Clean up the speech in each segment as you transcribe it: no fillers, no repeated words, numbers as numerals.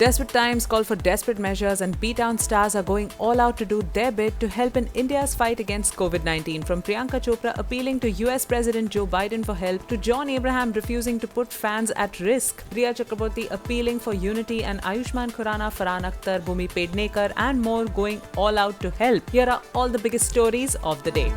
Desperate times call for desperate measures, and B-Town stars are going all out to do their bit to help in India's fight against COVID-19. From Priyanka Chopra appealing to US President Joe Biden for help to John Abraham refusing to put fans at risk, Rhea Chakraborty appealing for unity, and Ayushmann Khurrana, Farhan Akhtar, Bhumi Pednekar and more going all out to help. Here are all the biggest stories of the day.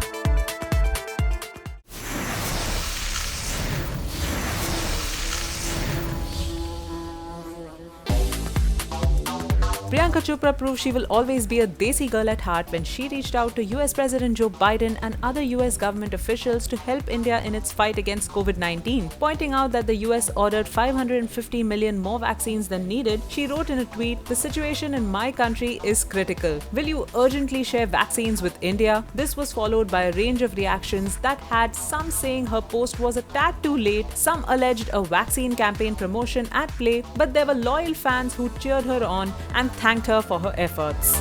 Priyanka Chopra proved she will always be a desi girl at heart when she reached out to US President Joe Biden and other US government officials to help India in its fight against COVID-19. Pointing out that the US ordered 550 million more vaccines than needed, she wrote in a tweet, "The situation in my country is critical. Will you urgently share vaccines with India?" This was followed by a range of reactions that had some saying her post was a tad too late, some alleged a vaccine campaign promotion at play, but there were loyal fans who cheered her on and thanked her for her efforts.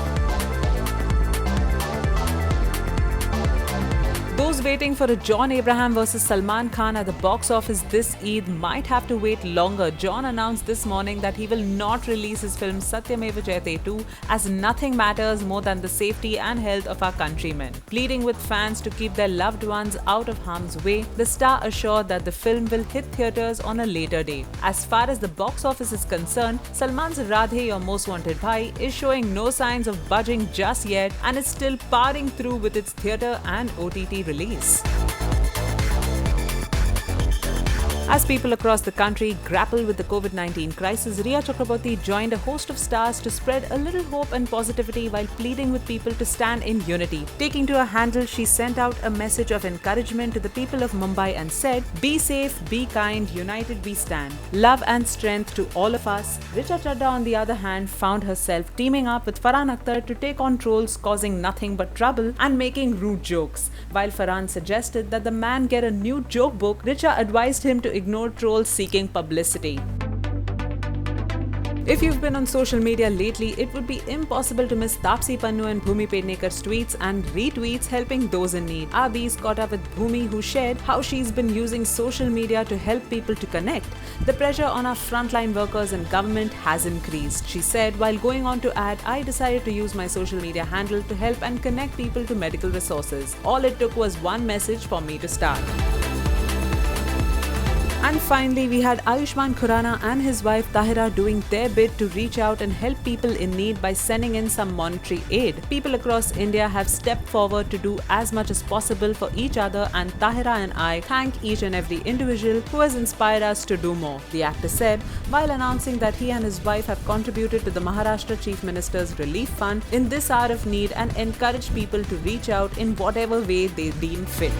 Those waiting for a John Abraham vs Salman Khan at the box office this Eid might have to wait longer. John announced this morning that he will not release his film Satyameva Jayate 2 as nothing matters more than the safety and health of our countrymen. Pleading with fans to keep their loved ones out of harm's way, the star assured that the film will hit theatres on a later day. As far as the box office is concerned, Salman's Radhe Your Most Wanted Bhai is showing no signs of budging just yet and is still powering through with its theatre and OTT release. As people across the country grapple with the COVID-19 crisis, Rhea Chakraborty joined a host of stars to spread a little hope and positivity while pleading with people to stand in unity. Taking to her handle, she sent out a message of encouragement to the people of Mumbai and said, "Be safe, be kind, united we stand. Love and strength to all of us." Richa Chadda, on the other hand, found herself teaming up with Farhan Akhtar to take on trolls causing nothing but trouble and making rude jokes. While Farhan suggested that the man get a new joke book, Richa advised him to ignore trolls seeking publicity. If you've been on social media lately, it would be impossible to miss Taapsee Pannu and Bhumi Pednekar's tweets and retweets helping those in need. Our bees caught up with Bhumi, who shared how she's been using social media to help people to connect. The pressure on our frontline workers and government has increased. She said, while going on to add, "I decided to use my social media handle to help and connect people to medical resources. All it took was one message for me to start." And finally, we had Ayushmann Khurrana and his wife Tahira doing their bit to reach out and help people in need by sending in some monetary aid. People across India have stepped forward to do as much as possible for each other, and Tahira and I thank each and every individual who has inspired us to do more, the actor said, while announcing that he and his wife have contributed to the Maharashtra Chief Minister's Relief Fund in this hour of need and encouraged people to reach out in whatever way they deem fit.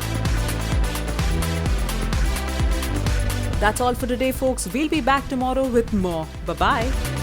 That's all for today, folks. We'll be back tomorrow with more. Bye-bye.